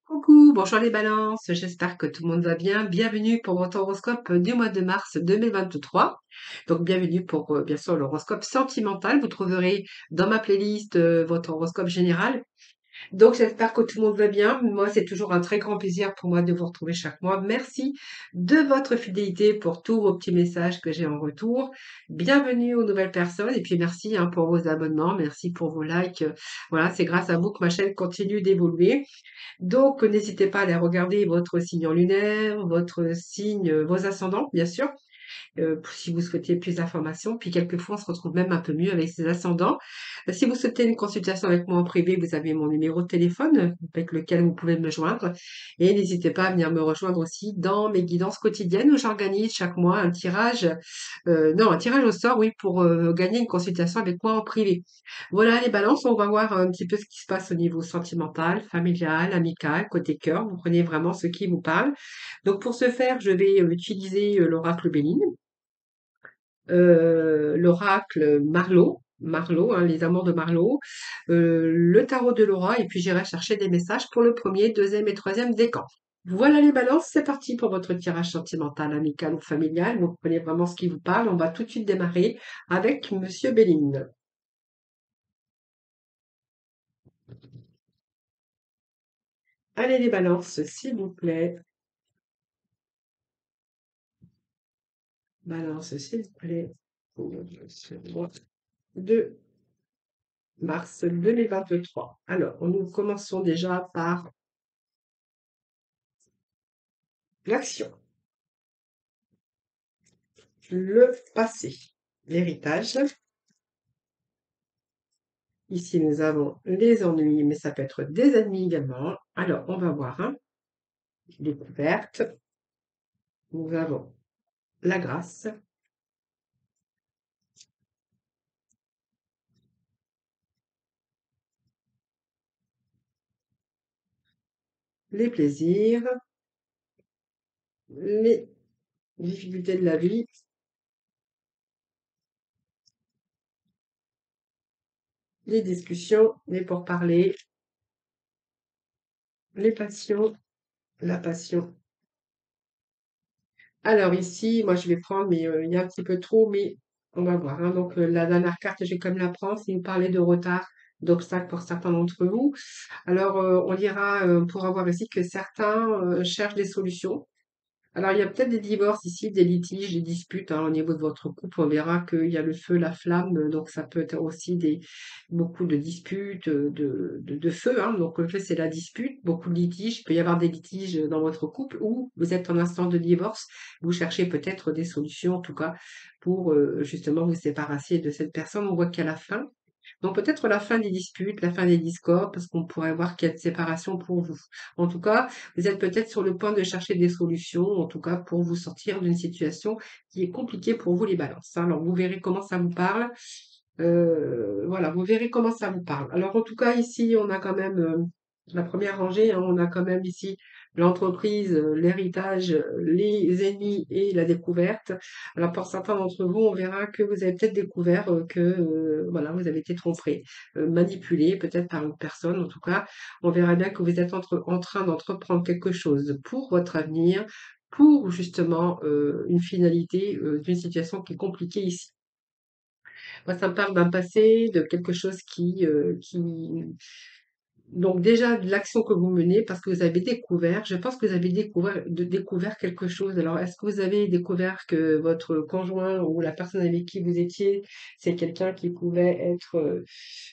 Coucou, bonjour les balances, j'espère que tout le monde va bien. Bienvenue pour votre horoscope du mois de mars 2023. Donc bienvenue pour bien sûr l'horoscope sentimental. Vous trouverez dans ma playlist votre horoscope général. Donc, j'espère que tout le monde va bien. Moi, c'est toujours un très grand plaisir pour moi de vous retrouver chaque mois. Merci de votre fidélité pour tous vos petits messages que j'ai en retour. Bienvenue aux nouvelles personnes et puis merci pour vos abonnements, merci pour vos likes. Voilà, c'est grâce à vous que ma chaîne continue d'évoluer. Donc, n'hésitez pas à aller regarder votre signe lunaire, votre signe, vos ascendants, bien sûr si vous souhaitez plus d'informations. Puis quelquefois, on se retrouve même un peu mieux avec ses ascendants. Si vous souhaitez une consultation avec moi en privé, vous avez mon numéro de téléphone avec lequel vous pouvez me joindre. Et n'hésitez pas à venir me rejoindre aussi dans mes guidances quotidiennes où j'organise chaque mois un tirage, non, un tirage au sort, oui, pour gagner une consultation avec moi en privé. Voilà les balances, on va voir un petit peu ce qui se passe au niveau sentimental, familial, amical, côté cœur. Vous prenez vraiment ce qui vous parle. Donc pour ce faire, je vais utiliser l'oracle Béline, l'oracle Marlowe, hein, les amours de Marlowe, le tarot de Laura, et puis j'irai chercher des messages pour le premier, deuxième et troisième décan. Voilà les balances, c'est parti pour votre tirage sentimental, amical ou familial. Vous prenez vraiment ce qui vous parle. On va tout de suite démarrer avec Monsieur Béline. Allez les balances, s'il vous plaît. Balance, s'il vous plaît. Pour ce mois de mars 2023. Alors, nous commençons déjà par l'action. Le passé, l'héritage. Ici, nous avons les ennuis, mais ça peut être des ennemis également. Alors, on va voir découverte. Nous avons la grâce, les plaisirs, les difficultés de la vie, les discussions, les pourparlers, les passions, la passion. Alors ici, moi je vais prendre, mais il y a un petit peu trop, mais on va voir. Donc la dernière carte, je vais quand même la prendre. Si vous parlez de retard, d'obstacles pour certains d'entre vous. Alors on dira pour avoir ici que certains cherchent des solutions. Alors, il y a peut-être des divorces ici, des litiges, des disputes au niveau de votre couple. On verra qu'il y a le feu, la flamme, donc ça peut être aussi beaucoup de disputes, de feu. Donc, le feu, c'est la dispute, beaucoup de litiges. Il peut y avoir des litiges dans votre couple ou vous êtes en instance de divorce. Vous cherchez peut-être des solutions, en tout cas, pour justement vous séparer de cette personne. On voit qu'à la fin, donc peut-être la fin des disputes, la fin des discords, parce qu'on pourrait voir qu'il y a de séparation pour vous. En tout cas, vous êtes peut-être sur le point de chercher des solutions, en tout cas pour vous sortir d'une situation qui est compliquée pour vous les balances. Alors vous verrez comment ça vous parle. Voilà, vous verrez comment ça vous parle. Alors en tout cas ici, on a quand même la première rangée, on a quand même ici l'entreprise, l'héritage, les ennemis et la découverte. Alors pour certains d'entre vous, on verra que vous avez peut-être découvert que voilà, vous avez été trompé, manipulé peut-être par une personne. En tout cas, on verra bien que vous êtes en train d'entreprendre quelque chose pour votre avenir, pour justement une finalité d'une situation qui est compliquée ici. Moi, ça me parle d'un passé, de quelque chose qui donc déjà de l'action que vous menez parce que vous avez découvert, je pense que vous avez découvert quelque chose. Alors, est-ce que vous avez découvert que votre conjoint ou la personne avec qui vous étiez, c'est quelqu'un qui pouvait être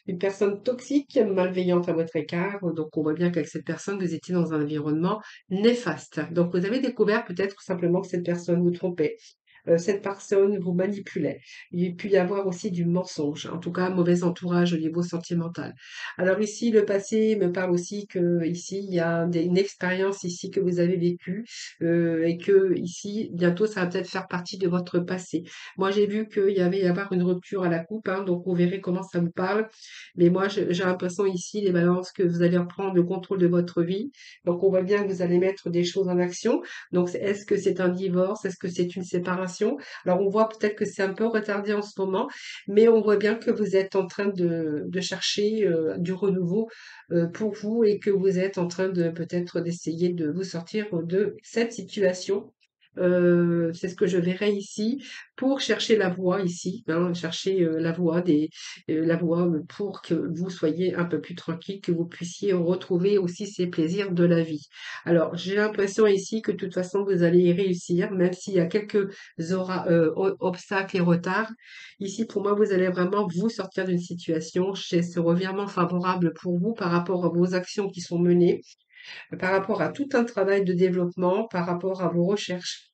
une personne toxique, malveillante à votre égard? Donc, on voit bien qu'avec cette personne, vous étiez dans un environnement néfaste. Donc, vous avez découvert peut-être simplement que cette personne vous trompait. Cette personne vous manipulait. Il peut y avoir aussi du mensonge, en tout cas un mauvais entourage au niveau sentimental. Alors ici, le passé me parle aussi que ici, il y a une expérience ici que vous avez vécue et que ici, bientôt, ça va peut-être faire partie de votre passé. Moi, j'ai vu qu'il y avait y avoir une rupture à la coupe, donc vous verrez comment ça vous parle. Mais moi, j'ai l'impression ici, les balances, que vous allez reprendre le contrôle de votre vie. Donc, on voit bien que vous allez mettre des choses en action. Donc, est-ce que c'est un divorce? Est-ce que c'est une séparation? séparation. Alors on voit peut-être que c'est un peu retardé en ce moment, mais on voit bien que vous êtes en train de chercher du renouveau pour vous et que vous êtes en train de peut-être d'essayer de vous sortir de cette situation. C'est ce que je verrai ici pour chercher la voie ici, hein, chercher la voie pour que vous soyez un peu plus tranquille, que vous puissiez retrouver aussi ces plaisirs de la vie. Alors, j'ai l'impression ici que de toute façon, vous allez y réussir, même s'il y a quelques obstacles et retards. Ici, pour moi, vous allez vraiment vous sortir d'une situation. J'ai ce revirement favorable pour vous par rapport à vos actions qui sont menées, par rapport à tout un travail de développement, par rapport à vos recherches.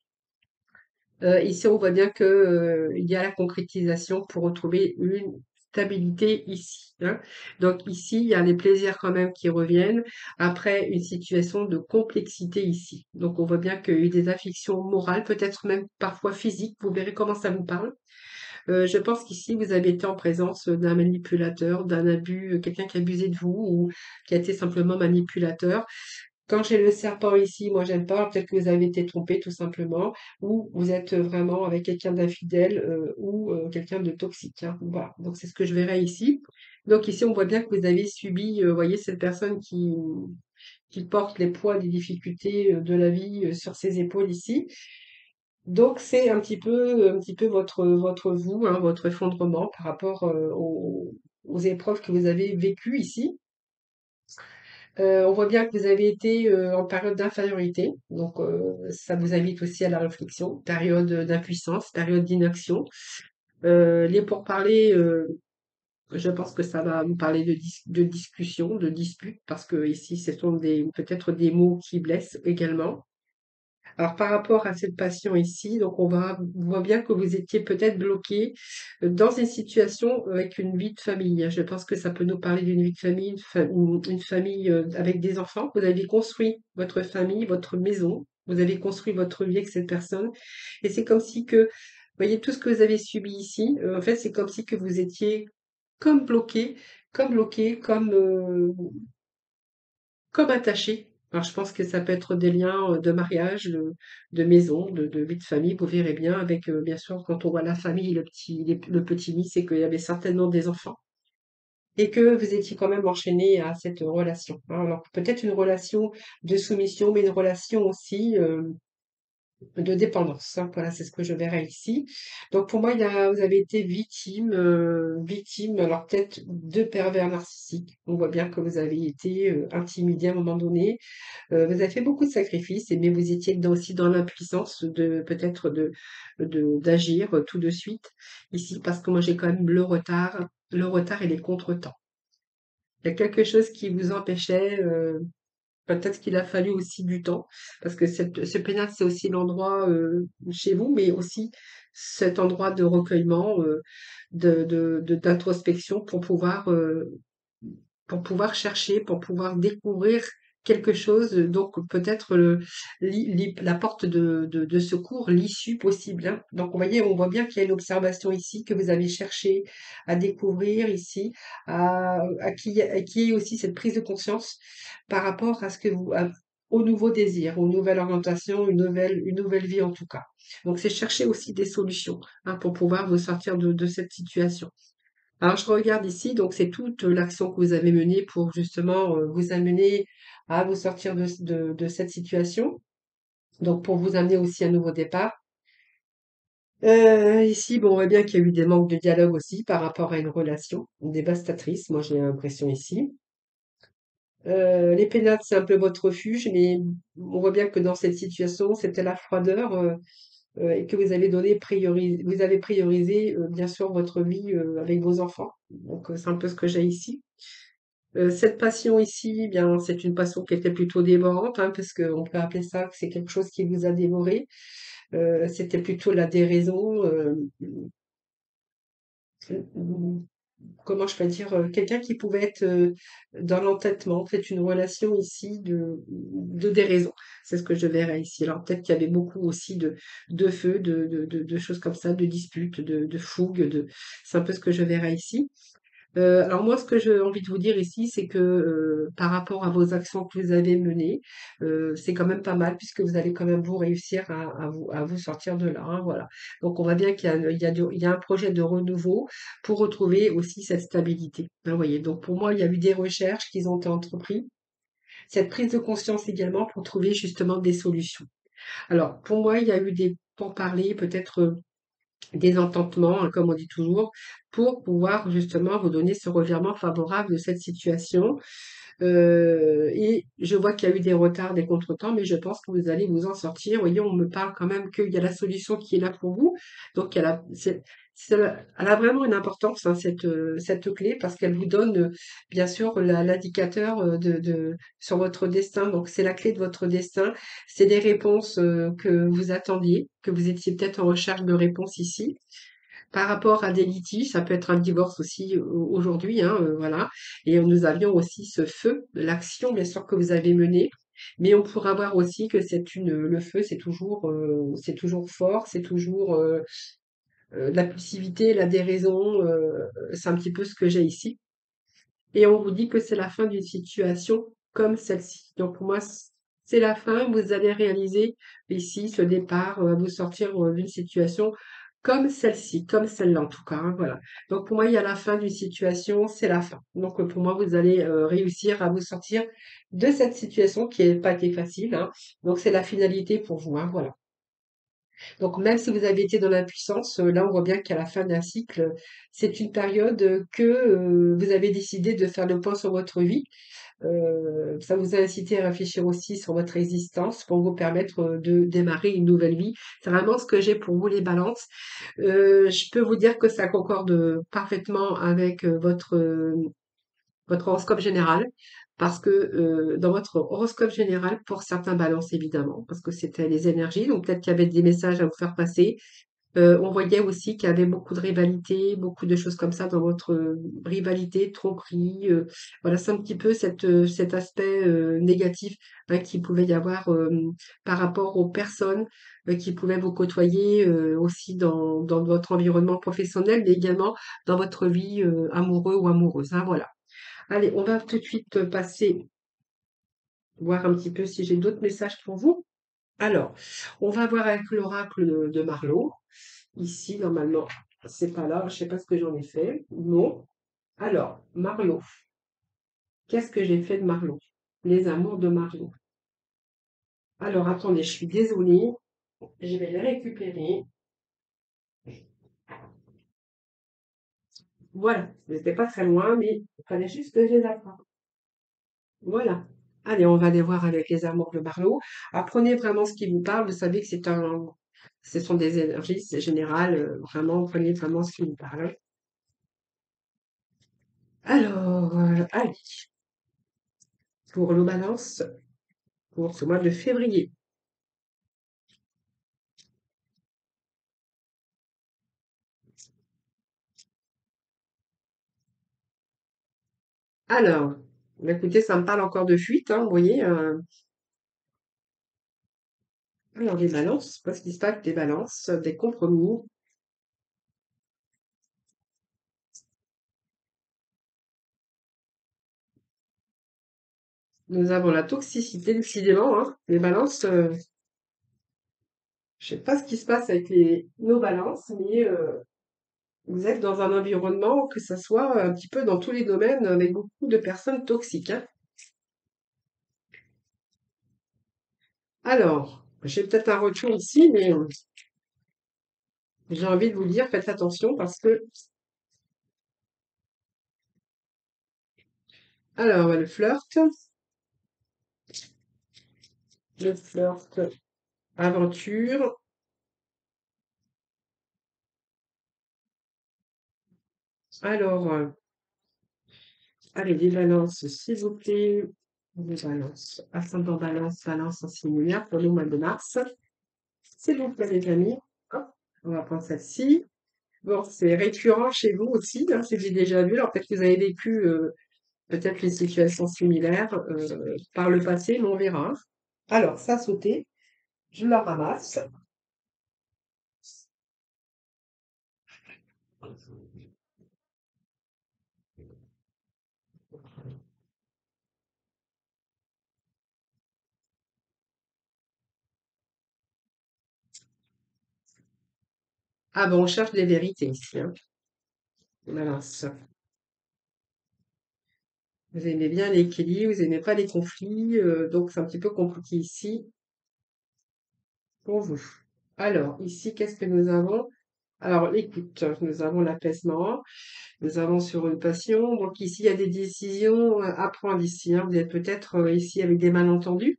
Ici, on voit bien que, il y a la concrétisation pour retrouver une stabilité ici, hein. Donc ici, il y a les plaisirs quand même qui reviennent après une situation de complexité ici. Donc on voit bien qu'il y a eu des affections morales, peut-être même parfois physiques. Vous verrez comment ça vous parle. Je pense qu'ici, vous avez été en présence d'un manipulateur, d'un abus, quelqu'un qui abusait de vous ou qui a été simplement manipulateur. Quand j'ai le serpent ici, moi j'aime pas, peut-être que vous avez été trompé tout simplement, ou vous êtes vraiment avec quelqu'un d'infidèle ou quelqu'un de toxique, hein. Voilà, donc c'est ce que je verrai ici. Donc ici, on voit bien que vous avez subi, vous voyez, cette personne qui porte les poids des difficultés de la vie sur ses épaules ici. Donc c'est un petit peu votre vous, hein, votre effondrement par rapport aux épreuves que vous avez vécues ici. On voit bien que vous avez été en période d'infériorité, donc ça vous invite aussi à la réflexion, période d'impuissance, période d'inaction. Les pourparlers, je pense que ça va vous parler de discussion, de dispute, parce que ici, ce sont peut-être des mots qui blessent également. Alors par rapport à cette passion ici, donc on voit bien que vous étiez peut-être bloqué dans une situation avec une vie de famille. Je pense que ça peut nous parler d'une vie de famille, une famille avec des enfants. Vous avez construit votre famille, votre maison, vous avez construit votre vie avec cette personne. Et c'est comme si que, vous voyez, tout ce que vous avez subi ici, en fait, c'est comme si que vous étiez comme bloqué, comme bloqué, comme attaché. Alors, je pense que ça peut être des liens de mariage, de maison, de vie de famille. Vous verrez bien avec, bien sûr, quand on voit la famille, le petit nid, c'est qu'il y avait certainement des enfants et que vous étiez quand même enchaîné à cette relation, hein. Alors, peut-être une relation de soumission, mais une relation aussi de dépendance, hein. Voilà, c'est ce que je verrai ici. Donc, pour moi, vous avez été victime, alors peut-être de pervers narcissiques. On voit bien que vous avez été intimidé à un moment donné, vous avez fait beaucoup de sacrifices, mais vous étiez aussi dans l'impuissance de peut-être d'agir tout de suite ici, parce que moi j'ai quand même le retard et les contretemps. Il y a quelque chose qui vous empêchait, peut-être qu'il a fallu aussi du temps, parce que ce pénal, c'est aussi l'endroit chez vous, mais aussi cet endroit de recueillement, d'introspection pour pouvoir chercher, pour pouvoir découvrir quelque chose, donc peut-être la porte de secours, l'issue possible, hein. Donc, vous voyez, on voit bien qu'il y a une observation ici que vous avez cherché à découvrir ici, qui est aussi cette prise de conscience par rapport à au nouveau désir, aux nouvelles orientations, une nouvelle vie en tout cas. Donc, c'est chercher aussi des solutions, hein, pour pouvoir vous sortir de cette situation. Alors, je regarde ici, donc c'est toute l'action que vous avez menée pour justement vous amener à vous sortir de cette situation, donc pour vous amener aussi à un nouveau départ. Ici, bon, on voit bien qu'il y a eu des manques de dialogue aussi par rapport à une relation dévastatrice, moi j'ai l'impression ici. Les pénates, c'est un peu votre refuge, mais on voit bien que dans cette situation, c'était la froideur et que vous avez priorisé bien sûr votre vie avec vos enfants. Donc c'est un peu ce que j'ai ici. Cette passion ici, eh bien, c'est une passion qui était plutôt dévorante, hein, parce qu'on peut appeler ça que c'est quelque chose qui vous a dévoré. C'était plutôt la déraison, ou comment je peux dire, quelqu'un qui pouvait être dans l'entêtement, en fait, une relation ici de déraison. C'est ce que je verrais ici. Alors peut-être qu'il y avait beaucoup aussi de feu, de choses comme ça, de disputes, de fougues, c'est un peu ce que je verrais ici. Alors moi, ce que j'ai envie de vous dire ici, c'est que par rapport à vos actions que vous avez menées, c'est quand même pas mal puisque vous allez quand même vous réussir à vous sortir de là, hein, voilà. Donc on voit bien qu'il y a un projet de renouveau pour retrouver aussi cette stabilité. Hein, vous voyez, donc pour moi, il y a eu des recherches qui ont été entreprises, cette prise de conscience également pour trouver justement des solutions. Alors pour moi, il y a eu des pourparlers, peut-être des entendements, hein, comme on dit toujours, pour pouvoir justement vous donner ce revirement favorable de cette situation. Et je vois qu'il y a eu des retards, des contretemps, mais je pense que vous allez vous en sortir. Vous voyez, on me parle quand même qu'il y a la solution qui est là pour vous. Donc, elle a vraiment une importance, hein, cette clé, parce qu'elle vous donne, bien sûr, l'indicateur sur votre destin. Donc, c'est la clé de votre destin. C'est des réponses que vous attendiez, que vous étiez peut-être en recherche de réponses ici. Par rapport à des litiges, ça peut être un divorce aussi aujourd'hui, hein, voilà. Et nous avions aussi ce feu, l'action bien sûr que vous avez menée, mais on pourra voir aussi que le feu, c'est toujours fort, c'est toujours de la passivité, la déraison, c'est un petit peu ce que j'ai ici. Et on vous dit que c'est la fin d'une situation comme celle-ci. Donc pour moi, c'est la fin. Vous allez réaliser ici ce départ, vous sortir d'une situation comme celle-ci, comme celle-là en tout cas, hein, voilà. Donc pour moi, il y a la fin d'une situation, c'est la fin. Donc pour moi, vous allez réussir à vous sortir de cette situation qui n'a pas été facile, hein. Donc c'est la finalité pour vous, hein, voilà. Donc même si vous avez été dans l'impuissance, là on voit bien qu'à la fin d'un cycle, c'est une période que vous avez décidé de faire le point sur votre vie. Ça vous a incité à réfléchir aussi sur votre existence pour vous permettre de démarrer une nouvelle vie. C'est vraiment ce que j'ai pour vous les balances. Je peux vous dire que ça concorde parfaitement avec votre horoscope général. Parce que dans votre horoscope général, pour certains balances évidemment, parce que c'était les énergies, donc peut-être qu'il y avait des messages à vous faire passer. On voyait aussi qu'il y avait beaucoup de rivalité, beaucoup de choses comme ça dans votre rivalité, tromperie. Voilà, c'est un petit peu cet aspect négatif, hein, qu'il pouvait y avoir par rapport aux personnes qui pouvaient vous côtoyer aussi dans votre environnement professionnel, mais également dans votre vie amoureux ou amoureuse, hein, voilà. Allez, on va tout de suite passer, voir un petit peu si j'ai d'autres messages pour vous. Alors, on va voir avec l'oracle de Marlowe. Ici, normalement, c'est pas là. Je sais pas ce que j'en ai fait. Non. Alors, Marlowe. Qu'est-ce que j'ai fait de Marlowe? Les amours de Marlowe. Alors, attendez, je suis désolée. Je vais les récupérer. Voilà. J'étais pas très loin, mais il fallait juste que je les attrape. Voilà. Allez, on va les voir avec les amours de Marlowe. Apprenez vraiment ce qui vous parle. Vous savez que ce sont des énergies, c'est général. Vraiment, prenez vraiment ce qui vous parle. Alors, allez, pour le balance, pour ce mois de février. Alors, bah, écoutez, ça me parle encore de fuite, hein, vous voyez. Alors, des balances, pas ce qui se passe, des balances, des compromis. Nous avons la toxicité, décidément, hein. Les balances, je sais pas ce qui se passe avec nos balances, mais vous êtes dans un environnement, que ce soit un petit peu dans tous les domaines, avec beaucoup de personnes toxiques, hein. Alors, j'ai peut-être un retour ici, mais j'ai envie de vous dire, faites attention parce que, alors, le flirt, aventure. Alors, allez, les balances, s'il vous plaît. Les balances, ascendant balance, balance en similaire pour le mois de mars. S'il vous plaît, les amis. Hop, on va prendre celle-ci. Bon, c'est récurrent chez vous aussi, hein, c'est j'ai déjà vu. Alors peut-être que vous avez vécu peut-être les situations similaires par le passé, mais on verra. Alors, ça a sauté. Je la ramasse. Ah ben, on cherche des vérités ici, hein. Voilà, ça. Vous aimez bien l'équilibre, vous aimez pas les conflits, donc c'est un petit peu compliqué ici pour vous. Alors, ici, qu'est-ce que nous avons? Alors, écoute, nous avons l'apaisement, nous avons sur une passion. Donc ici, il y a des décisions à prendre ici, hein. Vous êtes peut-être ici avec des malentendus.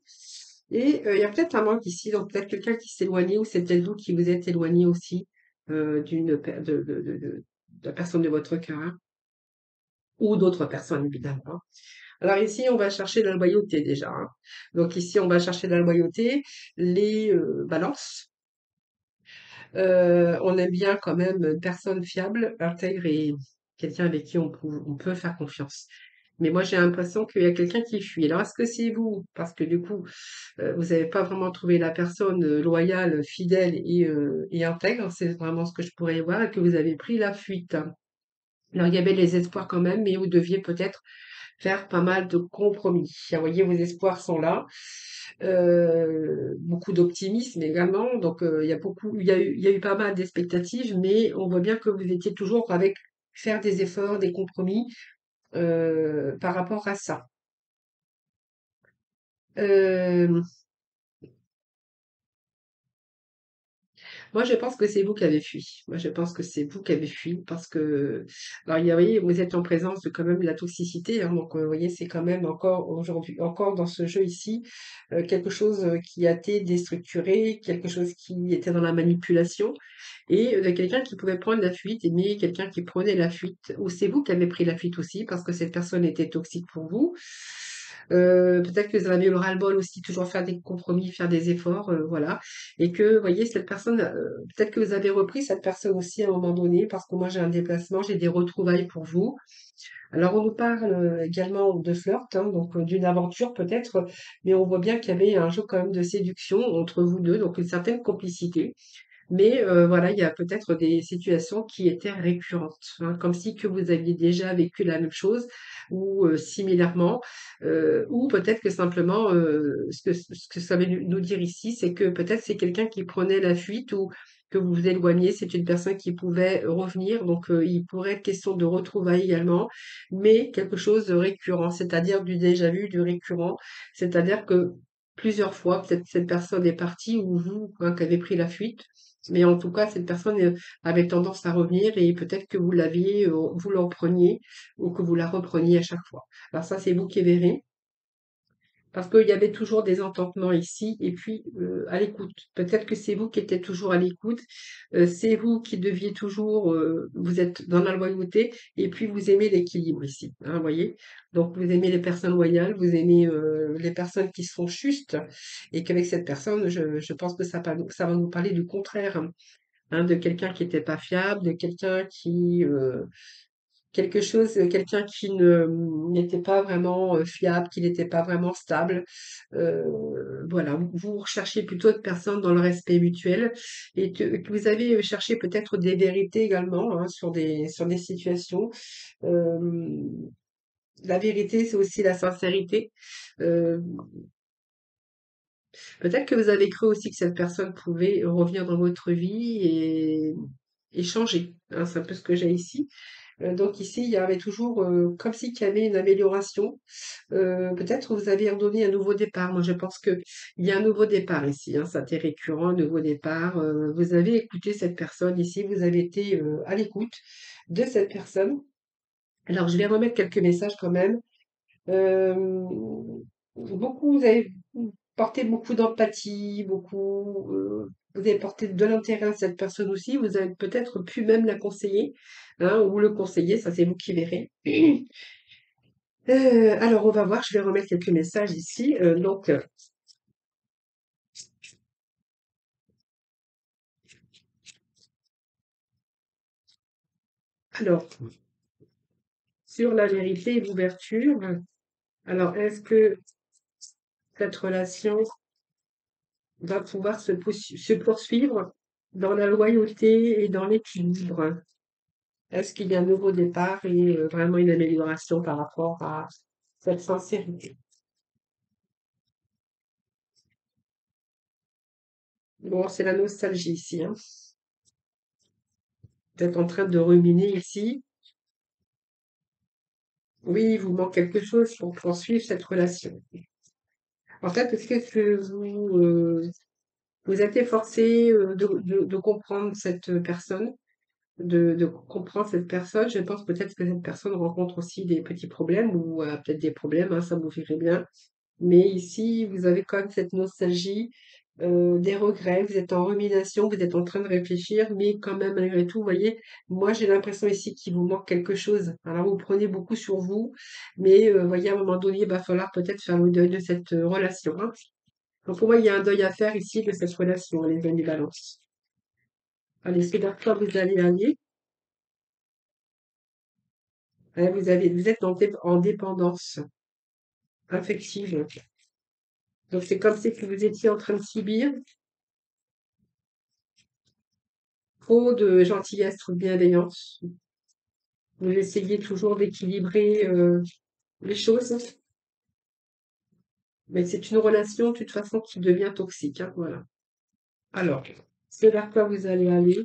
Et il y a peut-être un manque ici, donc peut-être quelqu'un qui s'est éloigné ou c'est peut-être vous qui vous êtes éloigné aussi de la personne de votre cœur, hein, ou d'autres personnes évidemment, hein. Alors ici, on va chercher la loyauté déjà, hein. Donc ici, on va chercher la loyauté, les balances. On aime bien quand même une personne fiable, intègre et quelqu'un avec qui on peut faire confiance. Mais moi, j'ai l'impression qu'il y a quelqu'un qui fuit. Alors, est-ce que c'est vous? Parce que du coup, vous n'avez pas vraiment trouvé la personne loyale, fidèle et intègre. C'est vraiment ce que je pourrais voir et que vous avez pris la fuite. Alors, il y avait les espoirs quand même, mais vous deviez peut-être faire pas mal de compromis. Vous voyez, vos espoirs sont là. Beaucoup d'optimisme également. Donc, il y a eu pas mal d'expectatives, mais on voit bien que vous étiez toujours avec faire des efforts, des compromis par rapport à ça. Euh, Moi, je pense que c'est vous qui avez fui. Moi, je pense que c'est vous qui avez fui parce que, alors, vous voyez, vous êtes en présence de quand même de la toxicité, hein, donc, vous voyez, c'est quand même encore aujourd'hui, encore dans ce jeu ici, quelque chose qui a été déstructuré, quelque chose qui était dans la manipulation et quelqu'un qui pouvait prendre la fuite, mais quelqu'un qui prenait la fuite, ou c'est vous qui avez pris la fuite aussi parce que cette personne était toxique pour vous. Peut-être que vous avez le ras-le-bol aussi, toujours faire des compromis, faire des efforts, voilà. Et que, vous voyez, cette personne, peut-être que vous avez repris cette personne aussi à un moment donné, parce que moi j'ai un déplacement, j'ai des retrouvailles pour vous. Alors on nous parle également de flirt, hein, donc d'une aventure peut-être, mais on voit bien qu'il y avait un jeu quand même de séduction entre vous deux, donc une certaine complicité. Mais voilà, il y a peut-être des situations qui étaient récurrentes, hein, comme si que vous aviez déjà vécu la même chose ou similairement, ou peut-être que simplement, ce que ça veut nous dire ici, c'est que peut-être c'est quelqu'un qui prenait la fuite ou que vous vous éloignez, c'est une personne qui pouvait revenir, donc il pourrait être question de retrouvailles également, mais quelque chose de récurrent, c'est-à-dire du déjà vu, du récurrent, c'est-à-dire que plusieurs fois, peut-être cette personne est partie ou vous, hein, qui avez pris la fuite, mais en tout cas, cette personne, avait tendance à revenir et peut-être que vous l'en preniez ou que vous la repreniez à chaque fois. Alors ça, c'est vous qui verrez. Parce qu'il y avait toujours des entendements ici et puis à l'écoute. Peut-être que c'est vous qui étiez toujours à l'écoute, c'est vous qui deviez toujours, vous êtes dans la loyauté et puis vous aimez l'équilibre ici, hein, vous voyez? Donc vous aimez les personnes loyales, vous aimez les personnes qui sont justes et qu'avec cette personne, je pense que ça va nous parler du contraire, hein, de quelqu'un qui n'était pas fiable, de quelqu'un qui, quelqu'un qui n'était pas vraiment fiable, qui n'était pas vraiment stable. Voilà, vous recherchez plutôt de personnes dans le respect mutuel et que vous avez cherché peut-être des vérités également, hein, sur des situations. Euh, la vérité, c'est aussi la sincérité. Euh, Peut-être que vous avez cru aussi que cette personne pouvait revenir dans votre vie et changer, hein, c'est un peu ce que j'ai ici. Donc ici, il y avait toujours comme si qu'il y avait une amélioration. Peut-être vous avez redonné un nouveau départ. Moi, je pense que il y a un nouveau départ ici, hein, ça a été récurrent, un nouveau départ. Vous avez écouté cette personne ici, vous avez été à l'écoute de cette personne. Alors, je vais remettre quelques messages quand même. Euh, vous avez porté beaucoup d'empathie, vous avez porté de l'intérêt à cette personne aussi. Vous avez peut-être pu même la conseiller, hein, ou le conseiller, ça c'est vous qui verrez. Alors, on va voir, je vais remettre quelques messages ici. Alors, sur la vérité et l'ouverture, alors, est-ce que cette relation va pouvoir se poursuivre dans la loyauté et dans l'équilibre? Est-ce qu'il y a un nouveau départ et vraiment une amélioration par rapport à cette sincérité? Bon, c'est la nostalgie ici, hein. Vous êtes en train de ruminer ici. Oui, il vous manque quelque chose pour poursuivre cette relation. En fait, est-ce que vous êtes efforcé de comprendre cette personne, de comprendre cette personne? Je pense peut-être que cette personne rencontre aussi des petits problèmes ou peut-être des problèmes, hein, ça vous verrez bien. Mais ici, vous avez quand même cette nostalgie, des regrets, vous êtes en rumination, vous êtes en train de réfléchir, mais quand même, malgré tout, vous voyez, moi, j'ai l'impression ici qu'il vous manque quelque chose. Alors, vous prenez beaucoup sur vous, mais vous voyez, à un moment donné, il va falloir peut-être faire le deuil de cette relation, hein. Donc, pour moi, il y a un deuil à faire ici de cette relation, les amis balance. Allez, c'est vers quoi vous allez aller. Vous êtes en dépendance affective. Donc, c'est comme si que vous étiez en train de subir trop de gentillesse, trop de bienveillance. Vous essayez toujours d'équilibrer les choses, mais c'est une relation de toute façon qui devient toxique, hein, voilà. Alors, c'est vers quoi vous allez aller?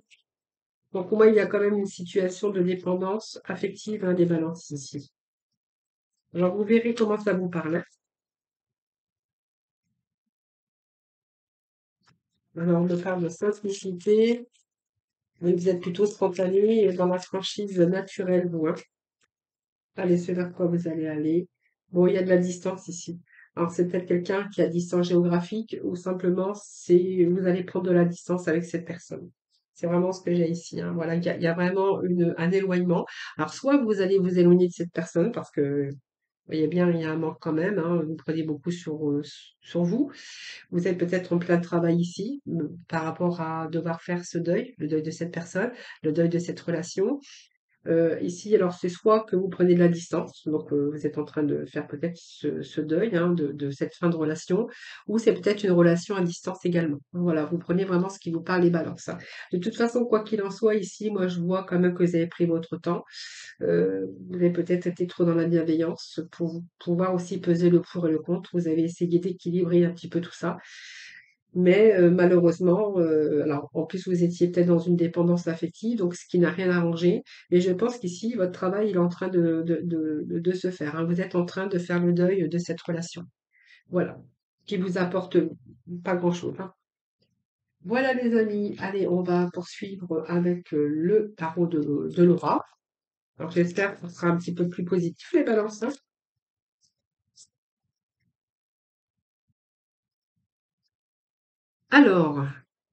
Donc, pour moi, il y a quand même une situation de dépendance affective, hein, des balances ici. Alors, vous verrez comment ça vous parle, hein. Alors, on me parle de simplicité, mais vous êtes plutôt spontané et dans la franchise naturelle, vous, hein. Allez, c'est vers quoi vous allez aller. Bon, il y a de la distance ici. Alors, c'est peut-être quelqu'un qui a distance géographique ou simplement c'est vous allez prendre de la distance avec cette personne. C'est vraiment ce que j'ai ici, hein. Voilà, il y a vraiment un éloignement. Alors, soit vous allez vous éloigner de cette personne parce que vous voyez bien, il y a un manque quand même, hein. Vous prenez beaucoup sur vous. Vous êtes peut-être en plein travail ici par rapport à devoir faire ce deuil, le deuil de cette personne, le deuil de cette relation. Ici, alors c'est soit que vous prenez de la distance, donc vous êtes en train de faire peut-être ce deuil, hein, de cette fin de relation, ou c'est peut-être une relation à distance également. Voilà, vous prenez vraiment ce qui vous parle et balance, hein. De toute façon, quoi qu'il en soit, ici, moi je vois quand même que vous avez pris votre temps. Vous avez peut-être été trop dans la bienveillance pour pouvoir aussi peser le pour et le contre. Vous avez essayé d'équilibrer un petit peu tout ça. Mais malheureusement, alors en plus vous étiez peut-être dans une dépendance affective, donc ce qui n'a rien arrangé. Et je pense qu'ici, votre travail, il est en train de se faire, hein. Vous êtes en train de faire le deuil de cette relation. Voilà. Qui vous apporte pas grand-chose, hein. Voilà les amis, allez, on va poursuivre avec le tarot de Laura. Alors j'espère que ce sera un petit peu plus positif les balances, hein. Alors,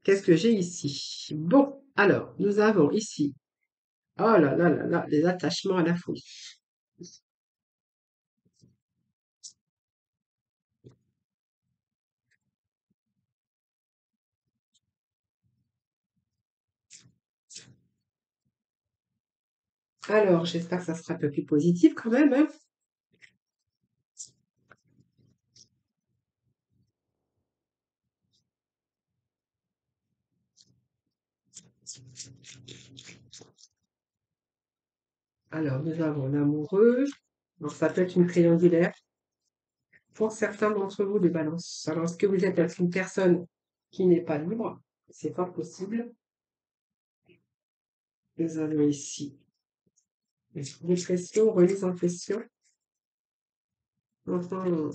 qu'est-ce que j'ai ici? Bon, alors, nous avons ici, oh là là là là, les attachements à la folie. Alors, j'espère que ça sera un peu plus positif quand même, hein. Alors, nous avons l'amoureux. Donc, ça peut être une triangulaire. Pour certains d'entre vous, les balances. Alors, est-ce que vous êtes avec une personne qui n'est pas libre? C'est pas possible. Nous avons ici dépression, remise en question. Mhm.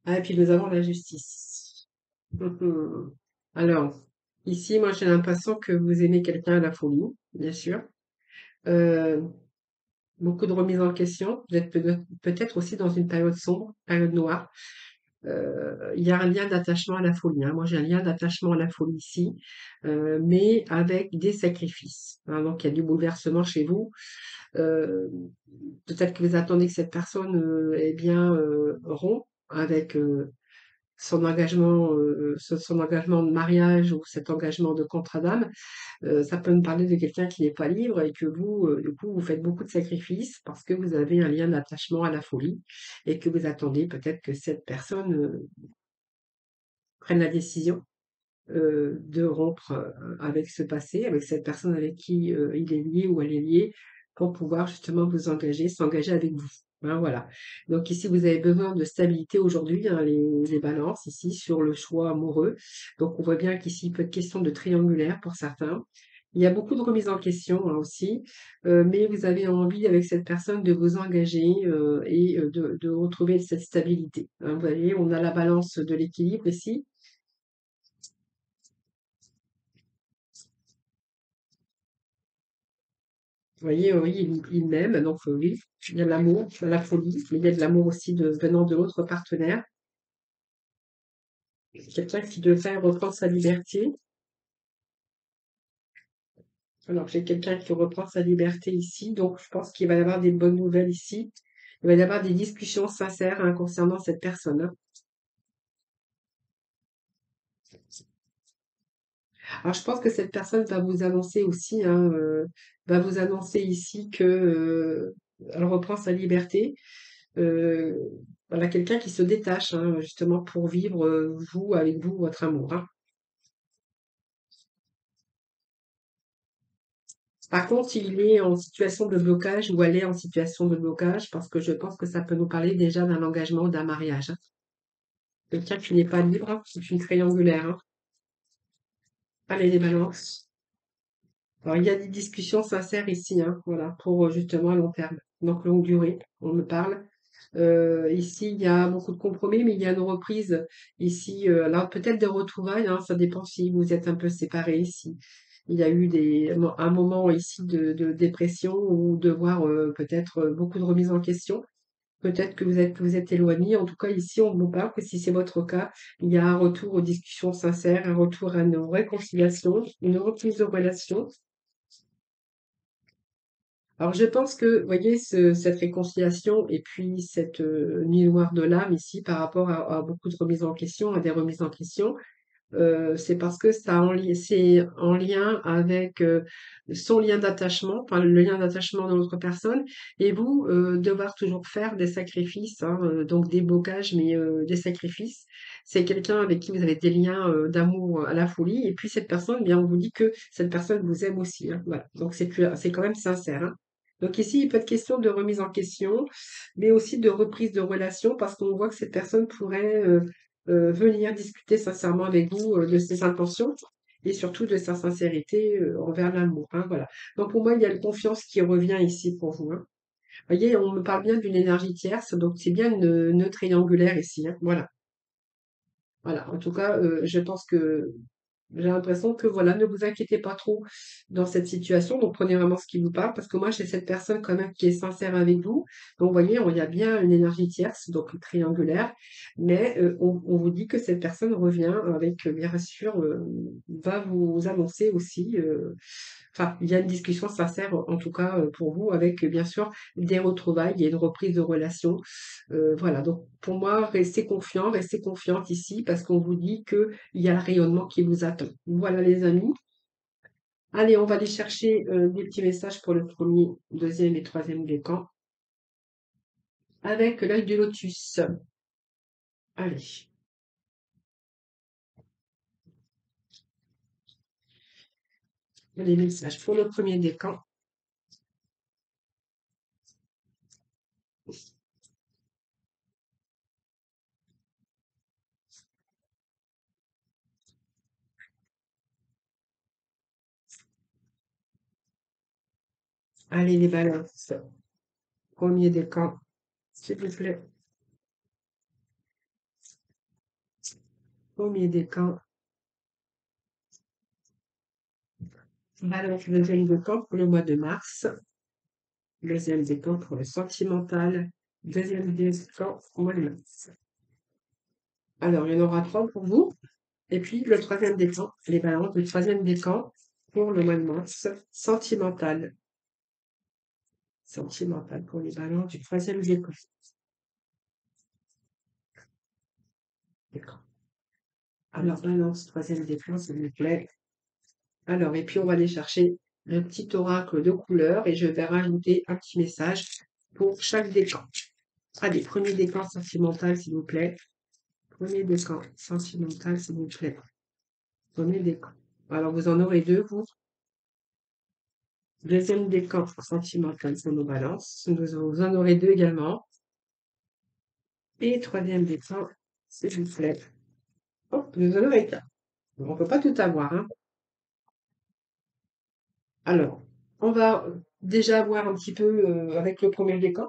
Ah, et puis nous avons la justice. Mhm. Alors, ici, moi, j'ai l'impression que vous aimez quelqu'un à la folie, bien sûr. Euh, Beaucoup de remises en question. Vous êtes peut-être aussi dans une période sombre, période noire. Il y a un lien d'attachement à la folie, hein. Moi, j'ai un lien d'attachement à la folie ici, mais avec des sacrifices, hein. Donc, il y a du bouleversement chez vous. Euh, Peut-être que vous attendez que cette personne, eh bien, rompt avec son engagement de mariage ou cet engagement de contrat d'âme. Ça peut me parler de quelqu'un qui n'est pas libre et que vous, du coup, vous faites beaucoup de sacrifices parce que vous avez un lien d'attachement à la folie et que vous attendez peut-être que cette personne prenne la décision de rompre avec ce passé, avec cette personne avec qui il est lié ou elle est liée, pour pouvoir justement vous engager, s'engager avec vous. hein, voilà. Donc ici, vous avez besoin de stabilité aujourd'hui, hein, les balances, ici, sur le choix amoureux. Donc on voit bien qu'ici, il peut être question de triangulaire pour certains. Il y a beaucoup de remises en question, hein, aussi, mais vous avez envie avec cette personne de vous engager et de retrouver cette stabilité, hein. Vous voyez, on a la balance de l'équilibre ici. Vous voyez, oui, il m'aime, donc oui, il y a de l'amour, il y a la folie, mais il y a de l'amour aussi venant de l'autre partenaire. Quelqu'un qui devrait reprendre sa liberté. Alors, j'ai quelqu'un qui reprend sa liberté ici, donc je pense qu'il va y avoir des bonnes nouvelles ici. Il va y avoir des discussions sincères, hein, concernant cette personne, hein. Alors, je pense que cette personne va vous annoncer aussi, hein, va vous annoncer ici que elle reprend sa liberté. Euh, voilà, quelqu'un qui se détache, hein, justement pour vivre vous avec vous votre amour, hein. Par contre, il est en situation de blocage ou elle est en situation de blocage parce que je pense que ça peut nous parler déjà d'un engagement ou d'un mariage, hein. Quelqu'un qui n'est pas libre, hein, c'est une triangulaire, hein. Allez, les balances. Alors, il y a des discussions sincères ici, hein, voilà, pour justement à long terme. Donc, longue durée, on me parle. Ici, il y a beaucoup de compromis, mais il y a une reprise ici. Alors, peut-être des retrouvailles, hein, ça dépend si vous êtes un peu séparés, si il y a eu un moment ici de dépression ou de voir peut-être beaucoup de remises en question. Peut-être que vous êtes éloignés. En tout cas, ici, on vous parle que si c'est votre cas, il y a un retour aux discussions sincères, un retour à une réconciliation, une reprise de relation. Alors, je pense que, vous voyez, cette réconciliation et puis cette nuit noire de l'âme ici par rapport à beaucoup de remises en question, à des remises en question, c'est parce que c'est en lien avec son lien d'attachement, enfin le lien d'attachement de l'autre personne, et vous devoir toujours faire des sacrifices, hein, donc des blocages, mais des sacrifices. C'est quelqu'un avec qui vous avez des liens d'amour à la folie, et puis cette personne, eh bien on vous dit que cette personne vous aime aussi, hein, voilà. Donc c'est quand même sincère, hein. Donc ici, il peut être question de remise en question, mais aussi de reprise de relation, parce qu'on voit que cette personne pourrait venir discuter sincèrement avec vous de ses intentions et surtout de sa sincérité envers l'amour, hein, voilà. Donc pour moi, il y a une confiance qui revient ici pour vous, hein. Vous voyez, on me parle bien d'une énergie tierce, donc c'est bien une triangulaire ici, hein, voilà. Voilà. En tout cas, je pense que j'ai l'impression que voilà, ne vous inquiétez pas trop dans cette situation. Donc prenez vraiment ce qui vous parle, parce que moi j'ai cette personne quand même qui est sincère avec vous. Donc vous voyez, il y a bien une énergie tierce, donc triangulaire, mais on vous dit que cette personne revient avec, bien sûr, va vous annoncer aussi. Enfin, il y a une discussion sincère, en tout cas pour vous, avec bien sûr des retrouvailles et une reprise de relation. Voilà, donc pour moi, restez confiants, restez confiante ici, parce qu'on vous dit que il y a le rayonnement qui vous attend. Voilà les amis. Allez, on va aller chercher des petits messages pour le premier, deuxième et troisième décan avec l'œil de lotus. Allez, les messages pour le premier décan. Allez, les balances. Premier décan, s'il vous plaît. Premier décan. Balance, deuxième décan pour le mois de mars. Deuxième décan pour le sentimental. Deuxième décan pour le mois de mars. Alors, il y en aura trois pour vous. Et puis, le troisième décan, les balances, le troisième décan pour le mois de mars, sentimental. Sentimental pour les balances du troisième décan. D'accord. Alors, balance, troisième décan, s'il vous plaît. Alors, et puis, on va aller chercher le petit oracle de couleur et je vais rajouter un petit message pour chaque décan. Allez, premier décan sentimental, s'il vous plaît. Premier décan sentimental, s'il vous plaît. Premier décan. Alors, vous en aurez deux, vous. Deuxième décan sentimental sur nos balances. Vous en aurez deux également. Et troisième décan, s'il vous plaît. Oh, nous en avons un. On peut pas tout avoir, hein. Alors, on va déjà voir un petit peu avec le premier décan,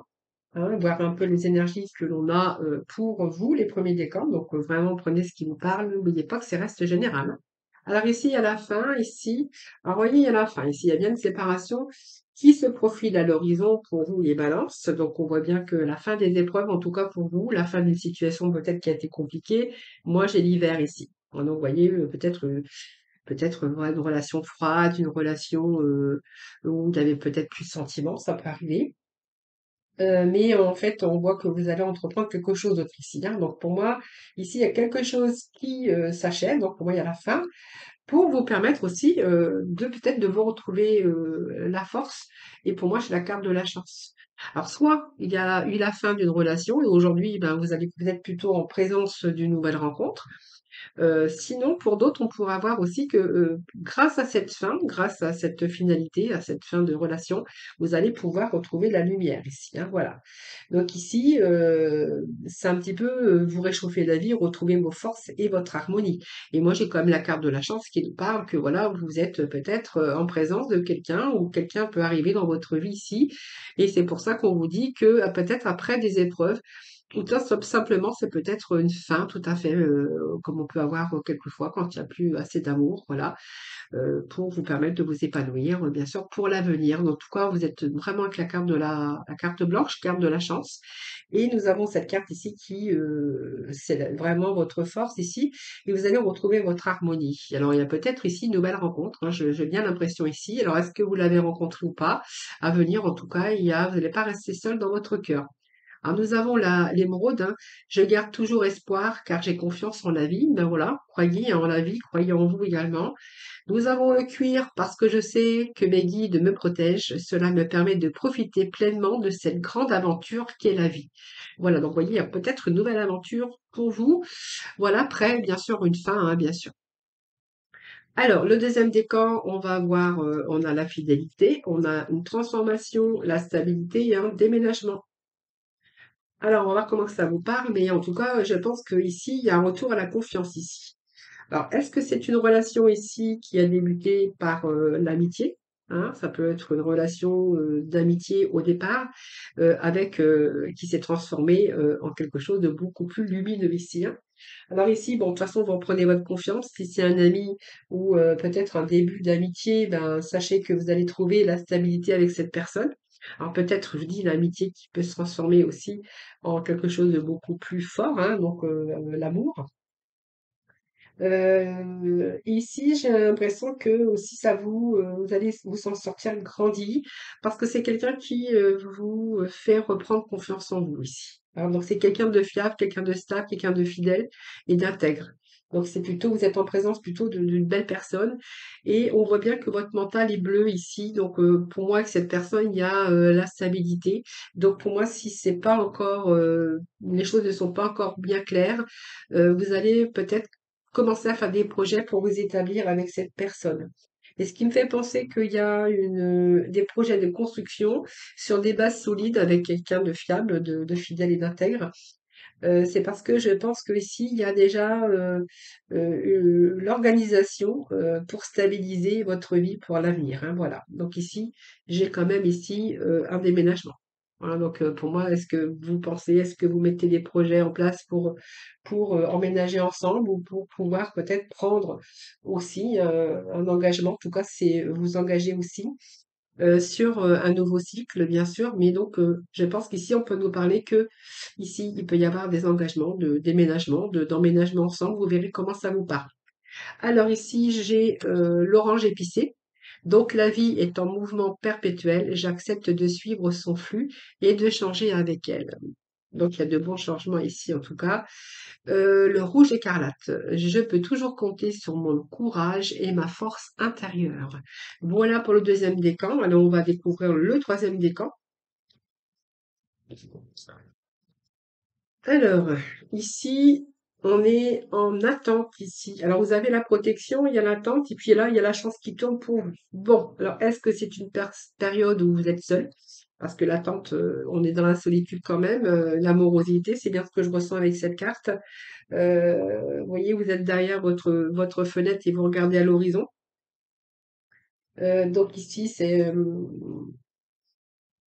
hein, voir un peu les énergies que l'on a pour vous, les premiers décans. Donc, vraiment, prenez ce qui vous parle. N'oubliez pas que c'est reste général, hein. Alors ici, à la fin, ici, alors voyez, à la fin, ici, il y a bien une séparation qui se profile à l'horizon pour vous, les balances. Donc, on voit bien que la fin des épreuves, en tout cas pour vous, la fin d'une situation peut-être qui a été compliquée. Moi, j'ai l'hiver ici. Donc, vous voyez, peut-être une relation froide, une relation où il y avait peut-être plus de sentiments, ça peut arriver. Mais en fait, on voit que vous allez entreprendre quelque chose d'autre ici, hein. Donc pour moi, ici, il y a quelque chose qui s'achève. Donc pour moi, il y a la fin pour vous permettre aussi de peut-être de vous retrouver la force. Et pour moi, c'est la carte de la chance. Alors soit il y a eu la fin d'une relation et aujourd'hui, ben, vous allez peut-être plutôt en présence d'une nouvelle rencontre. Sinon, pour d'autres, on pourra voir aussi que grâce à cette fin, grâce à cette finalité, à cette fin de relation, vous allez pouvoir retrouver la lumière ici, hein, voilà. Donc ici, c'est un petit peu vous réchauffer la vie, retrouver vos forces et votre harmonie. Et moi, j'ai quand même la carte de la chance qui parle que voilà, vous êtes peut-être en présence de quelqu'un ou quelqu'un peut arriver dans votre vie ici. Et c'est pour ça qu'on vous dit que peut-être après des épreuves, ou ça, simplement, c'est peut-être une fin tout à fait, comme on peut avoir quelquefois quand il n'y a plus assez d'amour, voilà, pour vous permettre de vous épanouir, bien sûr, pour l'avenir. En tout cas, vous êtes vraiment avec la carte de la carte blanche, carte de la chance. Et nous avons cette carte ici qui, c'est vraiment votre force ici, et vous allez retrouver votre harmonie. Alors, il y a peut-être ici une nouvelle rencontre, hein, j'ai bien l'impression ici. Alors, est-ce que vous l'avez rencontré ou pas? À venir, en tout cas, vous n'allez pas rester seul dans votre cœur. Alors nous avons l'émeraude, hein. Je garde toujours espoir car j'ai confiance en la vie. Ben voilà, croyez en la vie, croyez en vous également. Nous avons le cuir parce que je sais que mes guides me protègent. Cela me permet de profiter pleinement de cette grande aventure qu'est la vie. Voilà, donc vous voyez, il y a peut-être une nouvelle aventure pour vous. Voilà, après, bien sûr, une fin, hein, bien sûr. Alors, le deuxième décan, on va avoir, on a la fidélité, on a une transformation, la stabilité et un déménagement. Alors, on va voir comment ça vous parle, mais en tout cas, je pense qu'ici, il y a un retour à la confiance ici. Alors, est-ce que c'est une relation ici qui a débuté par l'amitié? Hein, ça peut être une relation d'amitié au départ, qui s'est transformée en quelque chose de beaucoup plus lumineux ici, hein. Alors ici, bon, de toute façon, vous reprenez votre confiance. Si c'est un ami ou peut-être un début d'amitié, ben, sachez que vous allez trouver la stabilité avec cette personne. Alors peut-être, je dis, l'amitié qui peut se transformer aussi en quelque chose de beaucoup plus fort, hein, donc l'amour. Ici, j'ai l'impression que aussi vous allez vous en sortir grandi parce que c'est quelqu'un qui vous fait reprendre confiance en vous ici. Alors, donc c'est quelqu'un de fiable, quelqu'un de stable, quelqu'un de fidèle et d'intègre. Donc c'est plutôt, vous êtes en présence plutôt d'une belle personne et on voit bien que votre mental est bleu ici. Donc pour moi, avec cette personne, il y a la stabilité. Donc pour moi, si c'est pas encore, les choses ne sont pas encore bien claires, vous allez peut-être commencer à faire des projets pour vous établir avec cette personne. Et ce qui me fait penser qu'il y a des projets de construction sur des bases solides avec quelqu'un de fiable, de fidèle et d'intègre. C'est parce que je pense qu'ici, il y a déjà l'organisation pour stabiliser votre vie pour l'avenir, hein, voilà. Donc ici, j'ai quand même ici un déménagement. Voilà, donc pour moi, est-ce que vous mettez des projets en place pour emménager ensemble ou pour pouvoir peut-être prendre aussi un engagement, en tout cas, c'est vous engager aussi sur un nouveau cycle, bien sûr, mais donc je pense qu'ici, on peut nous parler que ici, il peut y avoir des engagements de déménagement, d'emménagement ensemble. Vous verrez comment ça vous parle. Alors ici, j'ai l'orange épicé. Donc la vie est en mouvement perpétuel. J'accepte de suivre son flux et de changer avec elle. Donc il y a de bons changements ici en tout cas. Le rouge écarlate. Je peux toujours compter sur mon courage et ma force intérieure. Voilà pour le deuxième décan. Alors, on va découvrir le troisième décan. Alors, ici, on est en attente ici. Alors, vous avez la protection, il y a l'attente, et puis là, il y a la chance qui tourne pour vous. Bon, alors, est-ce que c'est une période où vous êtes seul? parce que l'attente, on est dans la solitude quand même, l'amorosité, c'est bien ce que je ressens avec cette carte. Vous voyez, vous êtes derrière votre fenêtre et vous regardez à l'horizon. Donc ici,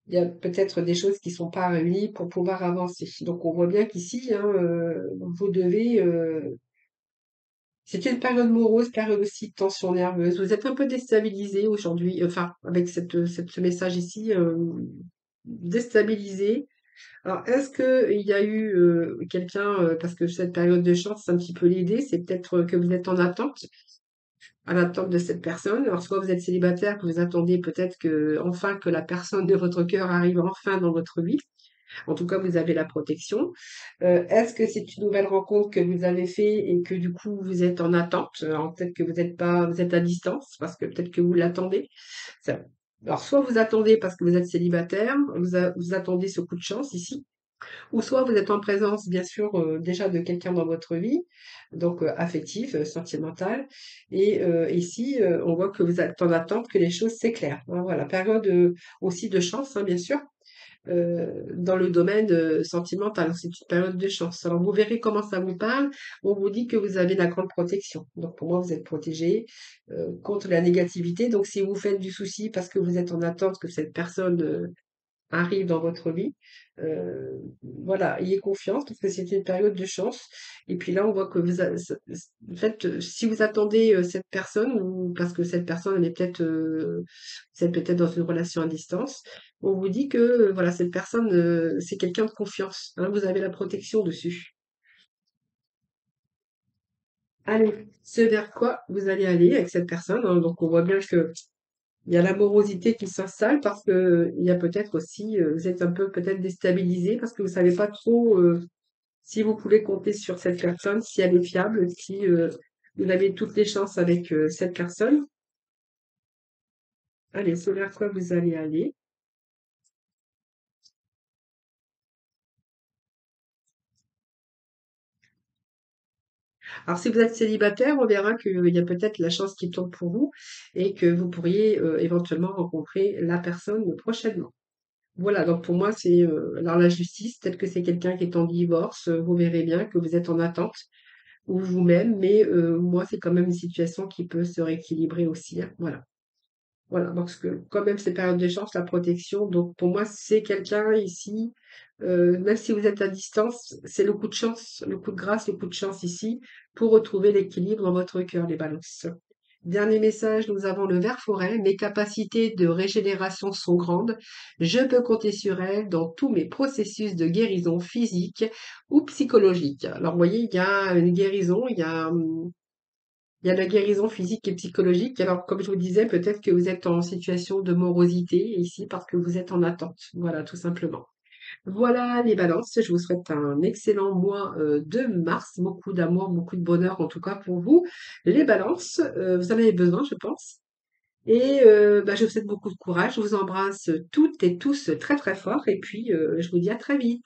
il y a peut-être des choses qui sont pas réunies pour pouvoir avancer. Donc on voit bien qu'ici, hein, vous devez, c'est une période morose, période aussi de tension nerveuse. Vous êtes un peu déstabilisé aujourd'hui, enfin avec ce message ici, déstabilisé. Alors est-ce que il y a eu quelqu'un, parce que cette période de chance, c'est un petit peu l'idée, c'est peut-être que vous êtes en attente, à l'attente de cette personne. Alors, soit vous êtes célibataire, que vous attendez peut-être que, enfin, que la personne de votre cœur arrive enfin dans votre vie. En tout cas, vous avez la protection. Est-ce que c'est une nouvelle rencontre que vous avez fait et que du coup vous êtes en attente? Alors, peut-être que vous n'êtes pas, vous êtes à distance parce que peut-être que vous l'attendez. Ça- Alors, soit vous attendez parce que vous êtes célibataire, vous attendez ce coup de chance ici, ou soit vous êtes en présence, bien sûr, déjà de quelqu'un dans votre vie, donc affectif, sentimental. Et ici, on voit que vous êtes en attente que les choses s'éclairent. Hein, voilà, période aussi de chance, hein, bien sûr, dans le domaine sentimental. C'est une période de chance. Alors, vous verrez comment ça vous parle. On vous dit que vous avez la grande protection. Donc, pour moi, vous êtes protégé contre la négativité. Donc, si vous faites du souci parce que vous êtes en attente que cette personne arrive dans votre vie. Voilà, ayez confiance parce que c'est une période de chance. Et puis là, on voit que en fait, si vous attendez cette personne, ou parce que cette personne, elle est peut-être, vous êtes peut-être dans une relation à distance, on vous dit que voilà, cette personne, c'est quelqu'un de confiance. Hein, vous avez la protection dessus. Allez, ce vers quoi vous allez aller avec cette personne. Hein. Donc, on voit bien que il y a l'amorosité qui s'installe parce que il y a peut-être aussi, vous êtes un peu peut-être déstabilisé parce que vous savez pas trop si vous pouvez compter sur cette personne, si elle est fiable, si vous avez toutes les chances avec cette personne. Allez, c'est vers quoi vous allez aller. Alors, si vous êtes célibataire, on verra qu'il y a peut-être la chance qui tourne pour vous et que vous pourriez éventuellement rencontrer la personne prochainement. Voilà, donc pour moi, c'est alors la justice, peut-être que c'est quelqu'un qui est en divorce, vous verrez bien que vous êtes en attente ou vous-même, mais moi, c'est quand même une situation qui peut se rééquilibrer aussi, hein, voilà. Voilà, parce que quand même ces périodes de chance, la protection, donc pour moi, c'est quelqu'un ici, même si vous êtes à distance, c'est le coup de chance, le coup de grâce, le coup de chance ici, pour retrouver l'équilibre dans votre cœur, les balances. Dernier message, nous avons le ver forêt. Mes capacités de régénération sont grandes. Je peux compter sur elles dans tous mes processus de guérison physique ou psychologique. Alors, vous voyez, il y a une guérison, il y a la guérison physique et psychologique. Alors, comme je vous disais, peut-être que vous êtes en situation de morosité ici parce que vous êtes en attente. Voilà, tout simplement. Voilà les balances. Je vous souhaite un excellent mois de mars. Beaucoup d'amour, beaucoup de bonheur en tout cas pour vous. Les balances, vous en avez besoin, je pense. Et bah, je vous souhaite beaucoup de courage. Je vous embrasse toutes et tous très très fort. Et puis, je vous dis à très vite.